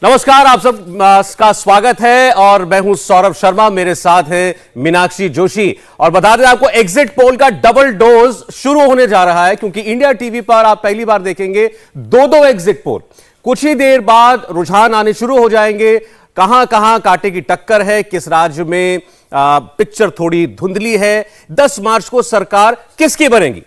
नमस्कार, आप सब का स्वागत है और मैं हूं सौरभ शर्मा, मेरे साथ है मीनाक्षी जोशी। और बता दें आपको, एग्जिट पोल का डबल डोज शुरू होने जा रहा है क्योंकि इंडिया टीवी पर आप पहली बार देखेंगे दो एग्जिट पोल। कुछ ही देर बाद रुझान आने शुरू हो जाएंगे, कहां कहां कांटे की टक्कर है, किस राज्य में पिक्चर थोड़ी धुंधली है, 10 मार्च को सरकार किसकी बनेगी,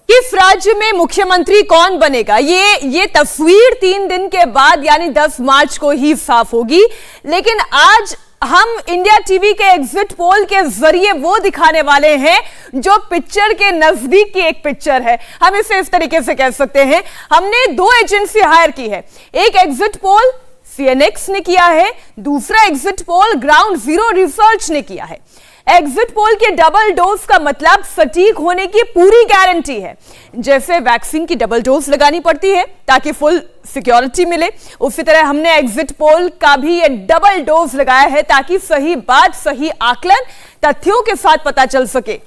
किस राज्य में मुख्यमंत्री कौन बनेगा, ये तस्वीर 3 दिन के बाद यानी 10 मार्च को ही साफ होगी। लेकिन आज हम इंडिया टीवी के एग्जिट पोल के जरिए वो दिखाने वाले हैं जो पिक्चर के नजदीक की एक पिक्चर है। हम इसे इस तरीके से कह सकते हैं, हमने 2 एजेंसी हायर की है। एक एग्जिट पोल सीएनएक्स ने किया है, दूसरा exit poll ground zero research ने किया है। एग्जिट पोल के डबल डोज का मतलब सटीक होने की पूरी गारंटी है। जैसे वैक्सीन की डबल डोज लगानी पड़ती है ताकि फुल सिक्योरिटी मिले, उसी तरह हमने एग्जिट पोल का भी ये डबल डोज लगाया है ताकि सही बात, सही आकलन तथ्यों के साथ पता चल सके।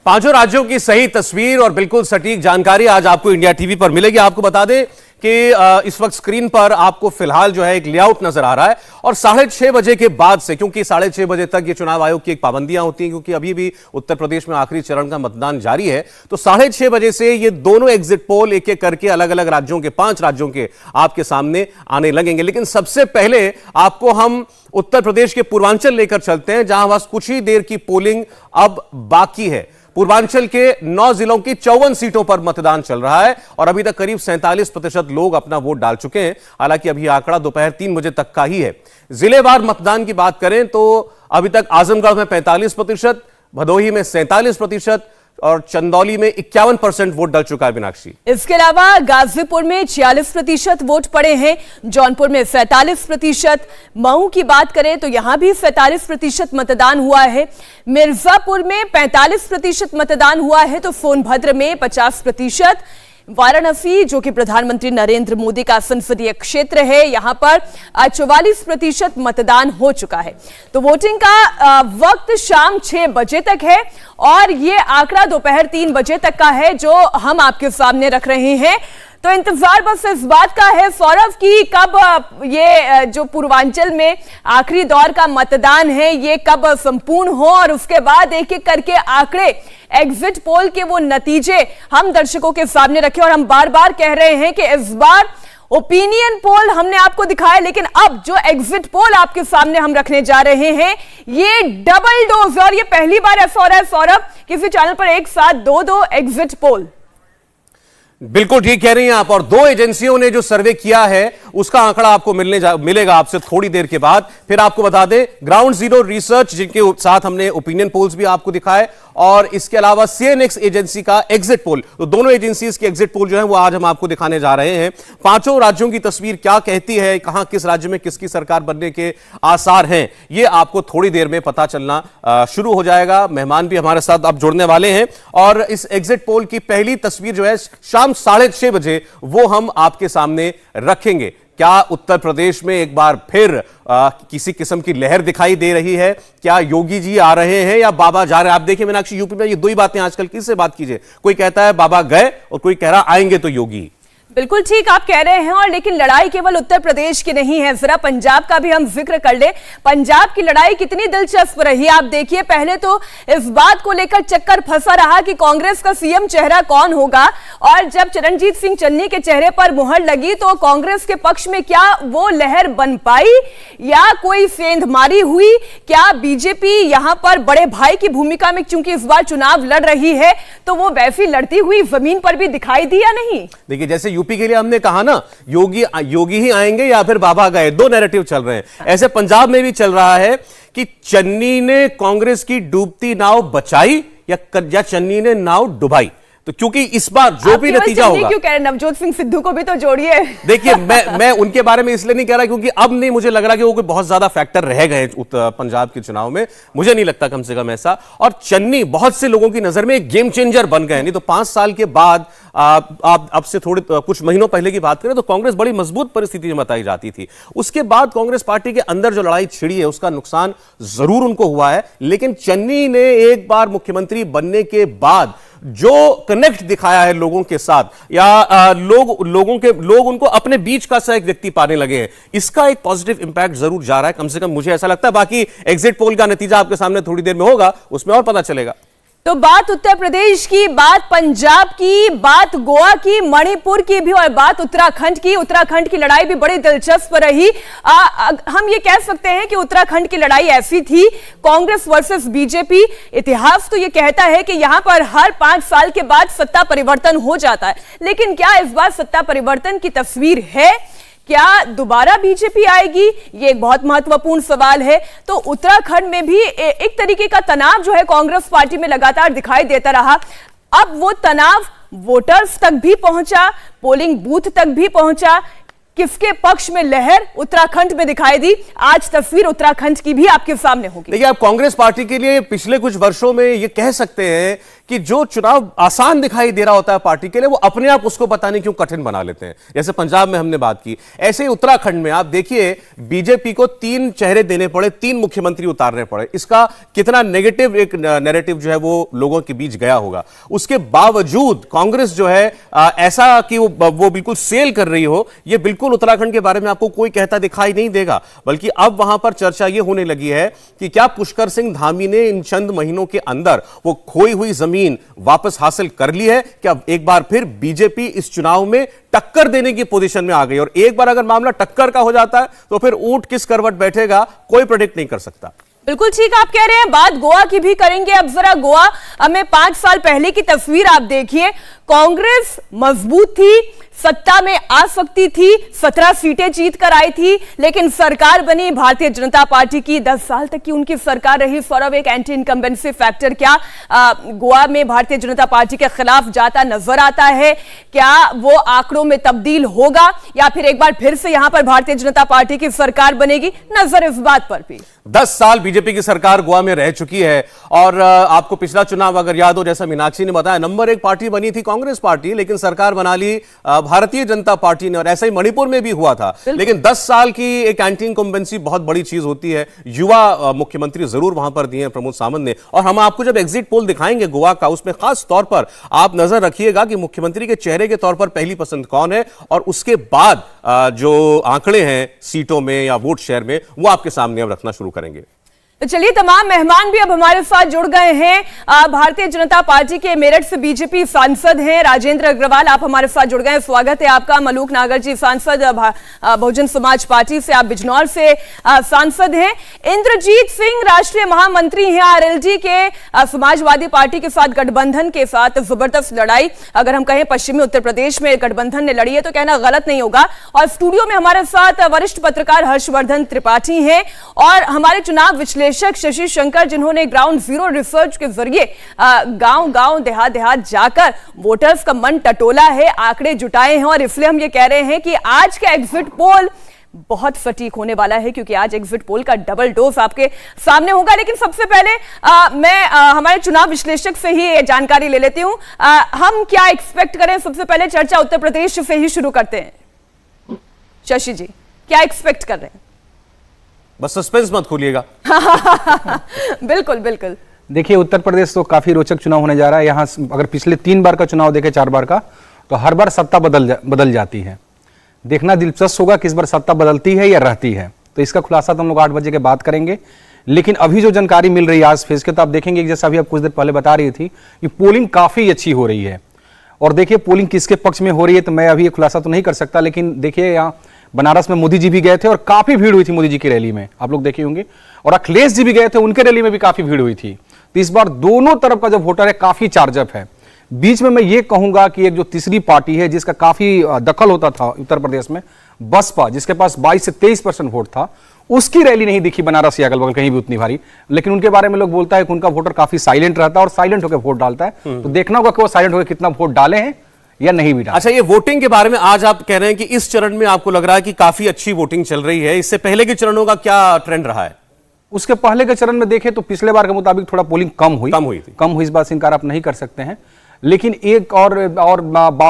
5 राज्यों की सही तस्वीर और बिल्कुल सटीक जानकारी आज आपको इंडिया टीवी पर मिलेगी। आपको बता दें कि इस वक्त स्क्रीन पर आपको फिलहाल जो है एक लेआउट नजर आ रहा है और 6:30 बजे के बाद से, क्योंकि 6:30 बजे तक ये चुनाव आयोग की एक पाबंदियां होती हैं क्योंकि अभी भी उत्तर प्रदेश में आखिरी चरण का मतदान जारी है, तो 6:30 बजे से ये दोनों एग्जिट पोल एक एक करके अलग अलग राज्यों के 5 राज्यों के आपके सामने आने लगेंगे। लेकिन सबसे पहले आपको हम उत्तर प्रदेश के पूर्वांचल लेकर चलते हैं, जहां बस कुछ ही देर की पोलिंग अब बाकी है। पूर्वांचल के 9 जिलों की 54 सीटों पर मतदान चल रहा है और अभी तक करीब 47% लोग अपना वोट डाल चुके हैं। हालांकि अभी आंकड़ा दोपहर 3 बजे तक का ही है। जिलेवार मतदान की बात करें तो अभी तक आजमगढ़ में 45%, भदोही में 47% और चंदौली में 51% वोट डल चुका है। मीनाक्षी, इसके अलावा गाजीपुर में 46% वोट पड़े हैं, जौनपुर में 47%, मऊ की बात करें तो यहां भी 47% मतदान हुआ है, मिर्जापुर में 45% मतदान हुआ है, तो सोनभद्र में 50%, वाराणसी जो कि प्रधानमंत्री नरेंद्र मोदी का संसदीय क्षेत्र है, यहां पर 44% मतदान हो चुका है। तो वोटिंग का वक्त शाम 6 बजे तक है और ये आंकड़ा दोपहर 3 बजे तक का है जो हम आपके सामने रख रहे हैं। तो इंतजार बस इस बात का है सौरभ की कब ये जो पूर्वांचल में आखिरी दौर का मतदान है ये कब संपूर्ण हो और उसके बाद एक एक करके आंकड़े, एग्जिट पोल के वो नतीजे हम दर्शकों के सामने रखें। और हम बार बार कह रहे हैं कि इस बार ओपिनियन पोल हमने आपको दिखाया, लेकिन अब जो एग्जिट पोल आपके सामने हम रखने जा रहे हैं ये डबल डोज, और ये पहली बार ऐसा हो रहा है सौरभ किसी चैनल पर एक साथ 2 एग्जिट पोल। बिल्कुल ठीक कह रही हैं आप। और 2 एजेंसियों ने जो सर्वे किया है उसका आंकड़ा आपको मिलेगा आपसे थोड़ी देर के बाद। फिर आपको बता दें, ग्राउंड जीरो रिसर्च जिनके साथ हमने ओपिनियन पोल्स भी आपको दिखाए और इसके अलावा सीएनएक्स एजेंसी का एग्जिट पोल, तो दोनों एजेंसीज के एग्जिट पोल जो है वो आज हम आपको दिखाने जा रहे हैं। 5 राज्यों की तस्वीर क्या कहती है, कहां किस राज्य में किसकी सरकार बनने के आसार हैं, ये आपको थोड़ी देर में पता चलना शुरू हो जाएगा। मेहमान भी हमारे साथ अब जुड़ने वाले हैं और इस एग्जिट पोल की पहली तस्वीर जो है शाम 6:30 बजे वो हम आपके सामने रखेंगे। क्या उत्तर प्रदेश में एक बार फिर किसी किस्म की लहर दिखाई दे रही है? क्या योगी जी आ रहे हैं या बाबा जा रहे हैं? आप देखिए मीनाक्षी, यूपी में ये 2 ही बातें आजकल, किससे बात कीजिए, कोई कहता है बाबा गए और कोई कह रहा आएंगे तो योगी। बिल्कुल ठीक आप कह रहे हैं। और लेकिन लड़ाई केवल उत्तर प्रदेश की नहीं है, जरा पंजाब का भी हम जिक्र कर ले। पंजाब की लड़ाई कितनी दिलचस्प रही आप देखिए। पहले तो इस बात को लेकर चक्कर फंसा रहा कि कांग्रेस का सीएम चेहरा कौन होगा, और जब चरणजीत सिंह चन्नी के चेहरे पर मुहर लगी तो कांग्रेस के पक्ष में क्या वो लहर बन पाई या कोई सेंधमारी हुई? क्या बीजेपी यहां पर बड़े भाई की भूमिका में चूंकि इस बार चुनाव लड़ रही है तो वो वैसी लड़ती हुई जमीन पर भी दिखाई दी या नहीं? देखिए, जैसे यूपी के लिए हमने कहा ना, योगी ही आएंगे या फिर बाबा गए, 2 नैरेटिव चल रहे हैं। ऐसे पंजाब में भी चल रहा है कि चन्नी ने कांग्रेस की डूबती नाव बचाई या चन्नी ने नाव डुबाई। तो क्योंकि इस बार जो भी नतीजा होगा, क्यों कह रहे हैं नवजोत सिंह सिद्धू को भी तो जोड़िए। देखिए, मैं उनके बारे में इसलिए नहीं कह रहा क्योंकि अब नहीं मुझे लग रहा कि वो कोई बहुत ज्यादा फैक्टर रह गए पंजाब के चुनाव में, मुझे नहीं लगता कम से कम ऐसा। और चन्नी बहुत से लोगों की नजर में एक गेम चेंजर बन गए। नहीं तो 5 साल के बाद आप अब से थोड़े कुछ महीनों पहले की बात करें तो कांग्रेस बड़ी मजबूत परिस्थिति में बताई जाती थी। उसके बाद कांग्रेस पार्टी के अंदर जो लड़ाई छिड़ी है उसका नुकसान जरूर उनको हुआ है, लेकिन चन्नी ने एक बार मुख्यमंत्री बनने के बाद जो कनेक्ट दिखाया है लोगों के साथ, या लोग उनको अपने बीच का सा एक व्यक्ति पाने लगे हैं, इसका एक पॉजिटिव इंपैक्ट जरूर जा रहा है, कम से कम मुझे ऐसा लगता है। बाकी एग्जिट पोल का नतीजा आपके सामने थोड़ी देर में होगा, उसमें और पता चलेगा। तो बात उत्तर प्रदेश की, बात पंजाब की, बात गोवा की, मणिपुर की भी, और बात उत्तराखंड की। उत्तराखंड की लड़ाई भी बड़ी दिलचस्प रही। हम ये कह सकते हैं कि उत्तराखंड की लड़ाई ऐसी थी, कांग्रेस वर्सेस बीजेपी। इतिहास तो ये कहता है कि यहां पर हर 5 साल के बाद सत्ता परिवर्तन हो जाता है, लेकिन क्या इस बार सत्ता परिवर्तन की तस्वीर है? क्या दोबारा बीजेपी आएगी? ये एक बहुत महत्वपूर्ण सवाल है। तो उत्तराखंड में भी एक तरीके का तनाव जो है कांग्रेस पार्टी में लगातार दिखाई देता रहा। अब वो तनाव वोटर्स तक भी पहुंचा, पोलिंग बूथ तक भी पहुंचा। किसके पक्ष में लहर उत्तराखंड में दिखाई दी, आज तस्वीर उत्तराखंड की भी आपके सामने होगी। देखिए, आप कांग्रेस पार्टी के लिए पिछले कुछ वर्षों में ये कह सकते हैं कि जो चुनाव आसान दिखाई दे रहा होता है पार्टी के लिए, वो अपने आप उसको पता नहीं क्यों कठिन बना लेते हैं। जैसे पंजाब में हमने बात की, ऐसे ही उत्तराखंड में आप देखिए, बीजेपी को 3 चेहरे देने पड़े, 3 मुख्यमंत्री उतारने पड़े। इसका कितना नेगेटिव एक नैरेटिव जो है वो लोगों के बीच गया होगा। उसके बावजूद कांग्रेस जो है ऐसा कि वो बिल्कुल सेल कर रही हो, ये बिल्कुल उत्तराखंड के बारे में आपको कोई कहता दिखाई नहीं देगा। बल्कि अब वहां पर चर्चा ये होने लगी है कि क्या पुष्कर सिंह धामी ने इन चंद महीनों के अंदर वो खोई हुई जमीन वापस हासिल कर ली है? क्या एक बार फिर बीजेपी इस चुनाव में टक्कर देने की पोजीशन में आ गई? और एक बार अगर मामला टक्कर का हो जाता है तो फिर ऊंट किस करवट बैठेगा कोई प्रेडिक्ट नहीं कर सकता। बिल्कुल ठीक आप कह रहे हैं। बात गोवा की भी करेंगे। अब जरा गोवा में 5 साल पहले की तस्वीर आप देखिए। कांग्रेस मजबूत थी, सत्ता में आ सकती थी, 17 सीटें जीत कर आई थी, लेकिन सरकार बनी भारतीय जनता पार्टी की। 10 साल तक की उनकी सरकार रही। सौरभ, एक एंटी इनकम्बेंसी फैक्टर क्या गोवा में भारतीय जनता पार्टी के खिलाफ जाता नजर आता है? क्या वो आंकड़ों में तब्दील होगा, या फिर एक बार फिर से यहां पर भारतीय जनता पार्टी की सरकार बनेगी? नजर इस बात पर भी। 10 साल बीजेपी की सरकार गोवा में रह चुकी है, और आपको पिछला चुनाव अगर याद हो, जैसा मीनाक्षी ने बताया, नंबर 1 पार्टी बनी थी कांग्रेस पार्टी, लेकिन सरकार बना ली भारतीय जनता पार्टी ने। और ऐसा ही मणिपुर में भी हुआ था। लेकिन 10 साल की एक एंटी इनकम्बेंसी बहुत बड़ी चीज होती है। युवा मुख्यमंत्री जरूर वहां पर दिए हैं प्रमोद सावंत ने। और हम आपको जब एग्जिट पोल दिखाएंगे गोवा का, उसमें खास तौर पर आप नजर रखिएगा कि मुख्यमंत्री के चेहरे के तौर पर पहली पसंद कौन है, और उसके बाद जो आंकड़े हैं सीटों में या वोट शेयर में, वो आपके सामने अब रखना शुरू करेंगे। तो चलिए, तमाम मेहमान भी अब हमारे साथ जुड़ गए हैं। भारतीय जनता पार्टी के मेरठ से बीजेपी सांसद हैं राजेंद्र अग्रवाल, आप हमारे साथ जुड़ गए हैं, स्वागत है आपका। मलूक नागर जी, सांसद बहुजन समाज पार्टी से, आप बिजनौर से सांसद हैं। इंद्रजीत सिंह राष्ट्रीय महामंत्री हैं आरएलडी के। समाजवादी पार्टी के साथ गठबंधन के साथ जबरदस्त लड़ाई, अगर हम कहें पश्चिमी उत्तर प्रदेश में गठबंधन ने लड़ी है तो कहना गलत नहीं होगा। और स्टूडियो में हमारे साथ वरिष्ठ पत्रकार हर्षवर्धन त्रिपाठी हैं, और हमारे चुनाव विश्लेषक शशि शंकर, जिन्होंने ग्राउंड जीरो रिसर्च के जरिए गांव-गांव, देहात-देहात जाकर वोटर्स का मन टटोला है, आंकड़े जुटाए हैं। और इसलिए हम ये कह रहे हैं कि आज का एग्जिट पोल बहुत सटीक होने वाला है, क्योंकि आज एग्जिट पोल का डबल डोज आपके सामने होगा। लेकिन सबसे पहले मैं हमारे चुनाव विश्लेषक से ही जानकारी ले लेती हूं। हम क्या एक्सपेक्ट करें? सबसे पहले चर्चा उत्तर प्रदेश से ही शुरू करते हैं। शशि जी, क्या एक्सपेक्ट कर रहे हैं? बस सस्पेंस मत खोलिएगा। बिल्कुल बिल्कुल। देखिए, उत्तर प्रदेश तो काफी रोचक चुनाव होने जा रहा है। यहाँ अगर पिछले 3 बार का चुनाव देखें, 4 बार का, तो हर बार सत्ता बदल जाती है। देखना दिलचस्प होगा कि इस बार सत्ता बदलती है या रहती है। तो इसका खुलासा तो हम लोग 8 बजे के बाद करेंगे। लेकिन अभी जो जानकारी मिल रही है आज फेज के, तो आप देखेंगे जैसा अभी आप कुछ देर पहले बता रही थी कि पोलिंग काफी अच्छी हो रही है। और देखिए, पोलिंग किसके पक्ष में हो रही है तो मैं अभी ये खुलासा तो नहीं कर सकता, लेकिन देखिए यहाँ बनारस में मोदी जी भी गए थे और काफी भीड़ हुई थी मोदी जी की रैली में, आप लोग देखे होंगे। और अखिलेश जी भी गए थे, उनके रैली में भी काफी भीड़ हुई थी। तो इस बार दोनों तरफ का जो वोटर है काफी चार्जअप है। बीच में मैं ये कहूंगा कि एक जो तीसरी पार्टी है जिसका काफी दखल होता था उत्तर प्रदेश में, बसपा, जिसके पास 22 से 23% वोट था, उसकी रैली नहीं दिखी बनारस या अगल बगल कहीं भी उतनी भारी। लेकिन उनके बारे में लोग बोलता है कि उनका वोटर काफी साइलेंट रहता है और साइलेंट होकर वोट डालता है। तो देखना होगा कि वो साइलेंट होकर कितना वोट डाले हैं या नहीं भी डाले। अच्छा, ये वोटिंग के बारे में आज आप कह रहे हैं कि इस चरण में आपको लग रहा है कि काफी अच्छी वोटिंग चल रही है। इससे पहले के चरणों का क्या ट्रेंड रहा है? उसके पहले के चरण में देखें तो पिछले बार के मुताबिक थोड़ा पोलिंग कम हुई थी। इस बात से इनकार आप नहीं कर सकते हैं। लेकिन एक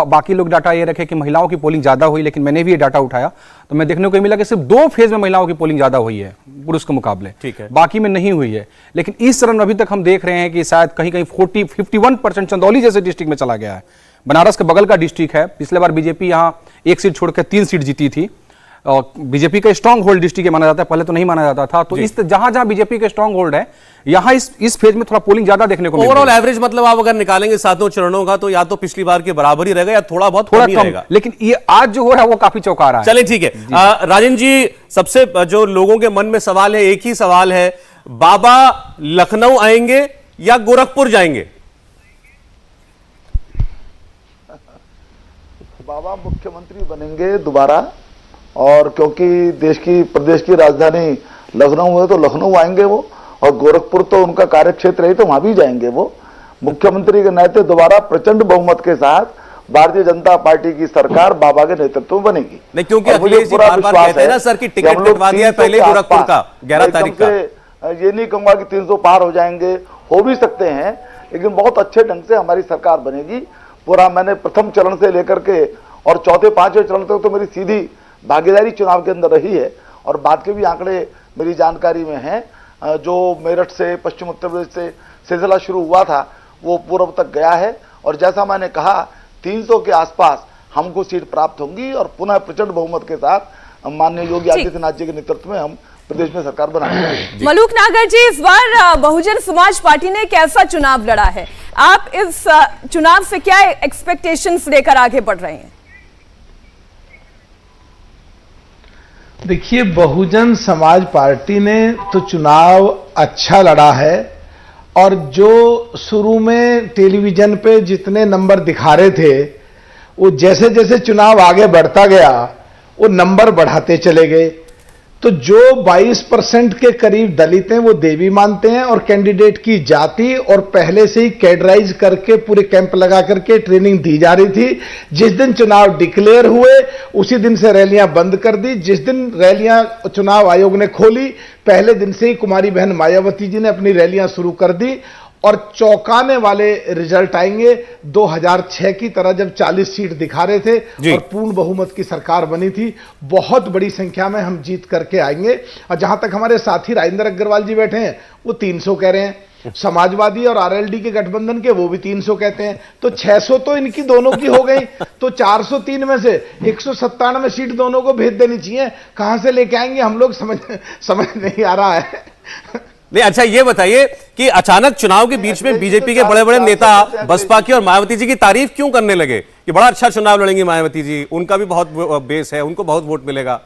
बाकी लोग डाटा ये रखे कि महिलाओं की पोलिंग ज्यादा हुई, लेकिन मैंने भी ये डाटा उठाया तो मैं देखने को मिला कि सिर्फ 2 फेज में महिलाओं की पोलिंग ज्यादा हुई है पुरुष के मुकाबले, ठीक है, बाकी में नहीं हुई है। लेकिन इस चरण में अभी तक हम देख रहे हैं कि शायद कहीं कहीं 51% चंदौली जैसे डिस्ट्रिक्ट में चला गया है। बनारस के बगल का डिस्ट्रिक्ट है, पिछले बार बीजेपी यहां 1 सीट छोड़कर 3 सीट जीती थी और बीजेपी का स्ट्रांग होल्ड डिस्ट्रिक्ट माना जाता है, पहले तो नहीं माना जाता था। तो इस जहां जहां बीजेपी का स्ट्रांग होल्ड है, यहां इस फेज में थोड़ा पोलिंग ज्यादा देखने को मिलेगी। ओवरऑल एवरेज मतलब आप अगर निकालेंगे सातों चरणों का तो या तो पिछली बार के बराबर ही रहेगा या थोड़ा बहुत कम ही रहेगा। लेकिन ये आज जो हो रहा है वो काफी चौंका रहा है। चलिए ठीक है, राजेंद्र जी, सबसे जो लोगों के मन में सवाल है, एक ही सवाल है, बाबा लखनऊ आएंगे या गोरखपुर जाएंगे? बाबा मुख्यमंत्री बनेंगे दोबारा, और क्योंकि प्रदेश की राजधानी लखनऊ है तो लखनऊ आएंगे वो, और गोरखपुर तो उनका कार्यक्षेत्र है तो वहां भी जाएंगे वो। मुख्यमंत्री के नाते दोबारा प्रचंड बहुमत के साथ भारतीय जनता पार्टी की सरकार बाबा के नेतृत्व में बनेगी। नहीं, क्योंकि अखिलेश जी बार-बार कहते हैं ना सर कि टिकट कटवा दिया है पहले गोरखपुर का 11 तारीख का। ये नहीं कहूंगा कि 300 पार हो जाएंगे, हो भी सकते हैं, लेकिन बहुत अच्छे ढंग से हमारी सरकार बनेगी। पूरा मैंने प्रथम चरण से लेकर के और चौथे 5वें चरण तक तो मेरी सीधी भागीदारी चुनाव के अंदर रही है, और बाद के भी आंकड़े मेरी जानकारी में हैं। जो मेरठ से पश्चिम उत्तर प्रदेश से सिलसिला शुरू हुआ था वो पूर्व तक गया है, और जैसा मैंने कहा 300 के आसपास हमको सीट प्राप्त होंगी, और पुनः प्रचंड बहुमत के साथ माननीय योगी आदित्यनाथ जी के नेतृत्व में हम प्रदेश में सरकार बनाएंगे। मलूक नागर जी, इस बार बहुजन समाज पार्टी ने कैसा चुनाव लड़ा है? आप इस चुनाव से क्या एक्सपेक्टेशंस लेकर आगे बढ़ रहे हैं? देखिए, बहुजन समाज पार्टी ने तो चुनाव अच्छा लड़ा है, और जो शुरू में टेलीविजन पे जितने नंबर दिखा रहे थे वो जैसे जैसे चुनाव आगे बढ़ता गया वो नंबर बढ़ाते चले गए। तो जो 22% के करीब दलित हैं वो देवी मानते हैं, और कैंडिडेट की जाति और पहले से ही कैडराइज करके पूरे कैंप लगा करके ट्रेनिंग दी जा रही थी। जिस दिन चुनाव डिक्लेयर हुए उसी दिन से रैलियां बंद कर दी। जिस दिन रैलियां चुनाव आयोग ने खोली पहले दिन से ही कुमारी बहन मायावती जी ने अपनी रैलियां शुरू कर दी, और चौंकाने वाले रिजल्ट आएंगे। 2006 की तरह जब 40 सीट दिखा रहे थे और पूर्ण बहुमत की सरकार बनी थी, बहुत बड़ी संख्या में हम जीत करके आएंगे। और जहां तक हमारे साथी राजेंद्र अग्रवाल जी बैठे हैं वो 300 कह रहे हैं, समाजवादी और आरएलडी के गठबंधन के वो भी 300 कहते हैं, तो 600 तो इनकी दोनों की हो गई। तो 403 में से 197 सीट दोनों को भेज देनी चाहिए। कहां से लेके आएंगे हम लोग समझ नहीं आ रहा है। नहीं, अच्छा ये बताइए कि अचानक चुनाव के बीच में बीजेपी के बड़े बड़े नेता बसपा की और मायावती जी की तारीफ क्यों करने लगे कि बड़ा अच्छा चुनाव लड़ेंगी मायावती जी, उनका भी बहुत बेस है, उनको बहुत वोट मिलेगा?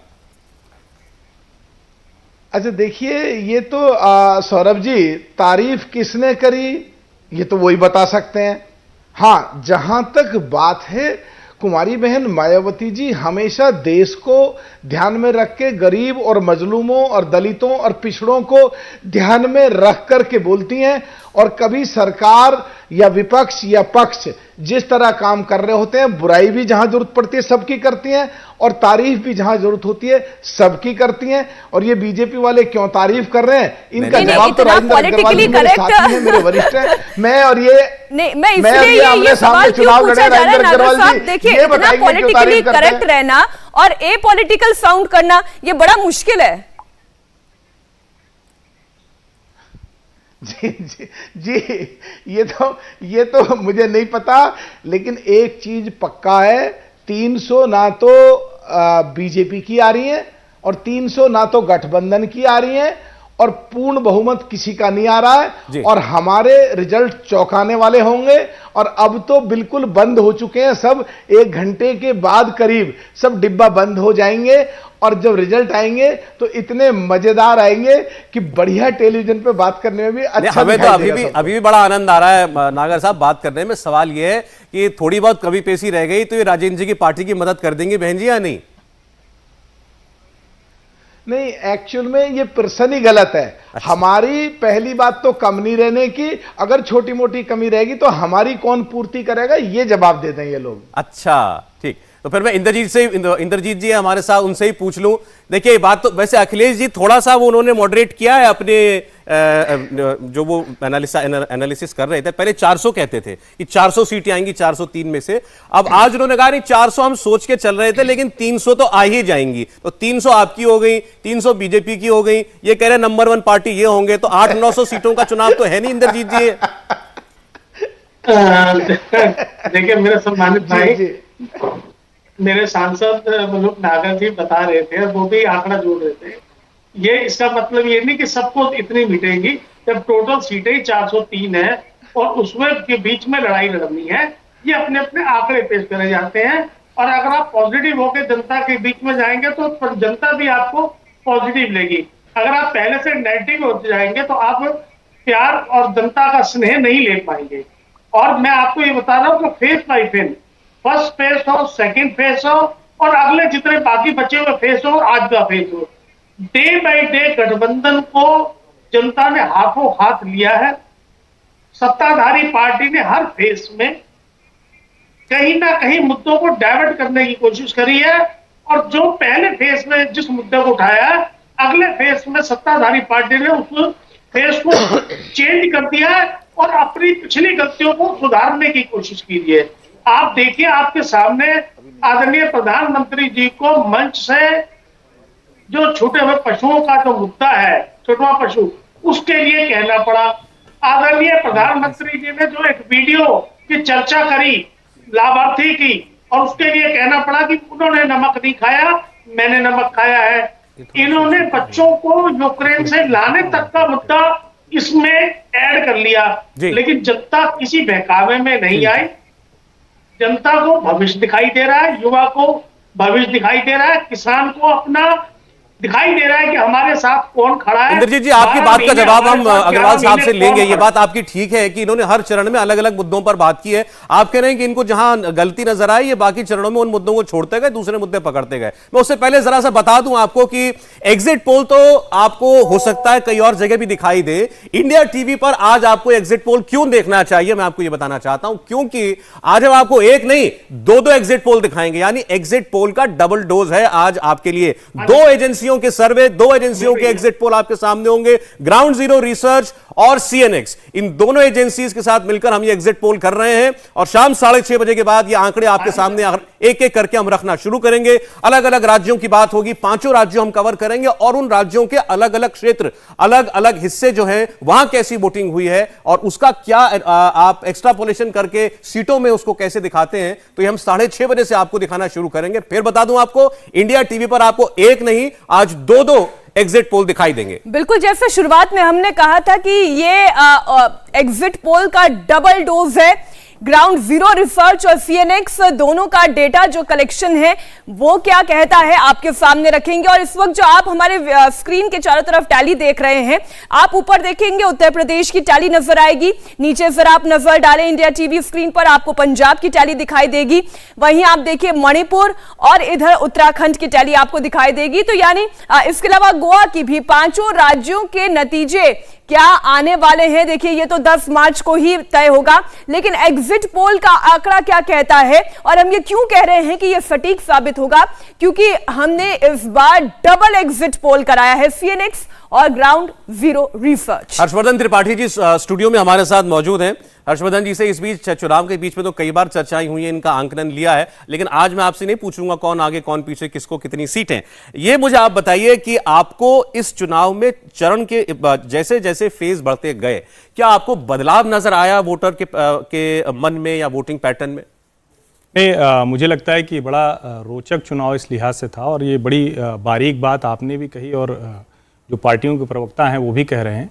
अच्छा देखिए, ये तो सौरभ जी, तारीफ किसने करी ये तो वही बता सकते हैं। हां, जहां तक बात है, कुमारी बहन मायावती जी हमेशा देश को ध्यान में रख के गरीब और मजलूमों और दलितों और पिछड़ों को ध्यान में रख करके बोलती हैं, और कभी सरकार या विपक्ष या पक्ष जिस तरह काम कर रहे होते हैं, बुराई भी जहां जरूरत पड़ती है सबकी करती हैं, और तारीफ भी जहां जरूरत होती है सबकी करती हैं। और ये बीजेपी वाले क्यों तारीफ कर रहे हैं, इनका जवाब तो राजेंद्र अग्रवाल जी मेरे साथी हैं, मेरे वरिष्ठ हैं। मैं और ये मैं इसलिए ये सवाल क्यों पूछा जा रहा है नागर साहब, देखिए इतना पॉलिटिकली करेक्ट रहना और ए पॉलिटिकल साउंड करना ये बड़ा मुश्किल है। जी, ये तो मुझे नहीं पता, लेकिन एक चीज पक्का है, 300 ना तो बीजेपी की आ रही है और 300 ना तो गठबंधन की आ रही है, और पूर्ण बहुमत किसी का नहीं आ रहा है, और हमारे रिजल्ट चौंकाने वाले होंगे। और अब तो बिल्कुल बंद हो चुके हैं सब, 1 घंटे के बाद करीब सब डिब्बा बंद हो जाएंगे, और जब रिजल्ट आएंगे तो इतने मजेदार आएंगे कि बढ़िया टेलीविजन पे बात करने में भी अच्छा। हमें तो अभी भी बड़ा आनंद आ रहा है नागर साहब बात करने में। सवाल यह है कि थोड़ी बहुत कमी पेशी रह गई तो ये राजेंद्र जी की पार्टी की मदद कर देंगे बहन जी या नहीं? नहीं, एक्चुअल में ये पर्सन ही गलत है। अच्छा। हमारी पहली बात तो कम नहीं रहने की, अगर छोटी मोटी कमी रहेगी तो हमारी कौन पूर्ति करेगा, ये जवाब देते हैं ये लोग। अच्छा ठीक, तो फिर मैं इंद्रजीत जी हमारे साथ, उनसे ही पूछ लूं। देखिए बात तो वैसे अखिलेश जी थोड़ा सा वो उन्होंने मॉडरेट किया है अपने जो वो एनालिसिस कर रहे थे। पहले 400 कहते थे कि 400 सीटें आएंगी 403 में से, अब आज उन्होंने कहा नहीं 400 हम सोच के चल रहे थे लेकिन 300 तो आ ही जाएंगी। तो 300 आपकी हो गई, 300 बीजेपी की हो गई, ये कह रहे नंबर 1 पार्टी ये होंगे, तो 800-900 सीटों का चुनाव तो है नहीं इंद्रजीत जी। देखिए मेरे सम्मानित भाई, मेरे सांसद मलूक नागर जी बता रहे थे, वो भी आंकड़ा जोड़ रहे थे। ये इसका मतलब ये नहीं कि सबको इतनी मिटेगी, जब टोटल सीटें 403 है और उसमें के बीच में लड़ाई लड़नी है, ये अपने अपने आंकड़े पेश करे जाते हैं। और अगर आप पॉजिटिव होकर जनता के बीच में जाएंगे तो जनता भी आपको पॉजिटिव लेगी। अगर आप पहले से नेगेटिव होते जाएंगे तो आप प्यार और जनता का स्नेह नहीं ले पाएंगे। और मैं आपको ये बता रहा हूँ कि phase by phase, first phase हो, सेकंड फेज हो और अगले जितने बाकी बचे हुए फेज हो और आज का फेज हो, डे बाय डे गठबंधन को जनता ने हाथों हाथ लिया है। सत्ताधारी पार्टी ने हर फेज में कहीं ना कहीं मुद्दों को डाइवर्ट करने की कोशिश करी है, और जो पहले फेज में जिस मुद्दे को उठाया है, अगले फेज में सत्ताधारी पार्टी ने उस फेज को चेंज कर दिया है और अपनी पिछली गलतियों को सुधारने की कोशिश की है। आप देखिए, आपके सामने आदरणीय प्रधानमंत्री जी को मंच से जो छूटे हुए पशुओं का जो मुद्दा है, छुटवा पशु, उसके लिए कहना पड़ा। आदरणीय प्रधानमंत्री जी ने जो एक वीडियो की चर्चा करी लाभार्थी की, और उसके लिए कहना पड़ा कि उन्होंने नमक नहीं खाया, मैंने नमक खाया है। इन्होंने बच्चों को यूक्रेन से लाने तक का मुद्दा इसमें ऐड कर लिया, लेकिन जनता किसी बहकावे में नहीं आई। जनता को भविष्य दिखाई दे रहा है, युवा को भविष्य दिखाई दे रहा है, किसान को अपना दिखाई दे रहा है कि हमारे साथ कौन खड़ा है। इंद्रजीत जी, आपकी बात का जवाब हम अग्रवाल साहब से लेंगे। ये बात आपकी ठीक है कि इन्होंने हर चरण में अलग अलग मुद्दों पर बात की है। आप कह रहे हैं कि इनको जहां गलती नजर आई, ये बाकी चरणों में उन मुद्दों को छोड़ते गए, दूसरे मुद्दे पकड़ते गए। मैं उससे पहले जरा सा बता दूं आपको कि एग्जिट पोल तो आपको हो सकता है कई और जगह भी दिखाई दे, इंडिया टीवी पर आज आपको एग्जिट पोल क्यों देखना चाहिए, मैं आपको ये बताना चाहता हूं। क्योंकि आज हम आपको एक नहीं 2 एग्जिट पोल दिखाएंगे, यानी एग्जिट पोल का डबल डोज है आज आपके लिए। 2 एजेंसियों के सर्वे, 2 एजेंसियों के एग्जिट पोल आपके सामने होंगे, ग्राउंड जीरो रिसर्च और सीएनएक्स। इन दोनों एजेंसीज के साथ मिलकर हम ये एग्जिट पोल कर रहे हैं, और शाम 6:30 बजे के बाद ये आंकड़े आपके सामने एक एक करके हम रखना शुरू करेंगे। अलग अलग राज्यों की बात होगी, 5 राज्यों हम कवर करेंगे, और उन राज्यों के अलग अलग क्षेत्र, अलग अलग हिस्से जो है वहां कैसी वोटिंग हुई है और उसका क्या आप एक्स्ट्रापोलेशन करके सीटों में उसको कैसे दिखाते हैं, तो ये हम 6:30 बजे से आपको दिखाना शुरू करेंगे। फिर बता दूं आपको, इंडिया टीवी पर आपको एक नहीं आज 2 एग्जिट पोल दिखाई देंगे। बिल्कुल, जैसे शुरुआत में हमने कहा था कि ये एग्जिट पोल का डबल डोज है। ग्राउंड जीरो रिसर्च और सीएनएक्स दोनों का डेटा जो कलेक्शन है वो क्या कहता है आपके सामने रखेंगे। और इस वक्त जो आप हमारे स्क्रीन के चारों तरफ टैली देख रहे हैं, आप ऊपर देखेंगे उत्तर प्रदेश की टैली नजर आएगी, नीचे फिर आप नजर डालें इंडिया टीवी स्क्रीन पर आपको पंजाब की टैली दिखाई देगी, वहीं आप देखिए मणिपुर और इधर उत्तराखंड की टैली आपको दिखाई देगी। तो यानी इसके अलावा गोवा की भी 5 राज्यों के नतीजे क्या आने वाले हैं, देखिए ये तो 10 मार्च को ही तय होगा। लेकिन एग्जिट पोल का आंकड़ा क्या कहता है, और हम ये क्यों कह रहे हैं कि ये सटीक साबित होगा, क्योंकि हमने इस बार डबल एग्जिट पोल कराया है, सीएनएक्स और ground zero research. Harshvardhan Tripathi ji studio में हमारे साथ मौजूद हैं। हर्षवर्धन जी से इस बीच चुनाव के बीच में तो कई बार चर्चाएं हुई हैं, इनका आंकलन लिया है, लेकिन आज मैं आपसे नहीं पूछूंगा कौन आगे कौन पीछे, किसको कितनी सीटें। ये मुझे आप बताइए कि आपको इस चुनाव में चरण के जैसे जैसे फेज बढ़ते गए, क्या आपको बदलाव नजर आया वोटर के मन में या वोटिंग पैटर्न में? नहीं, मुझे लगता है कि बड़ा रोचक चुनाव इस लिहाज से था, और ये बड़ी बारीक बात आपने भी कही और जो पार्टियों के प्रवक्ता हैं वो भी कह रहे हैं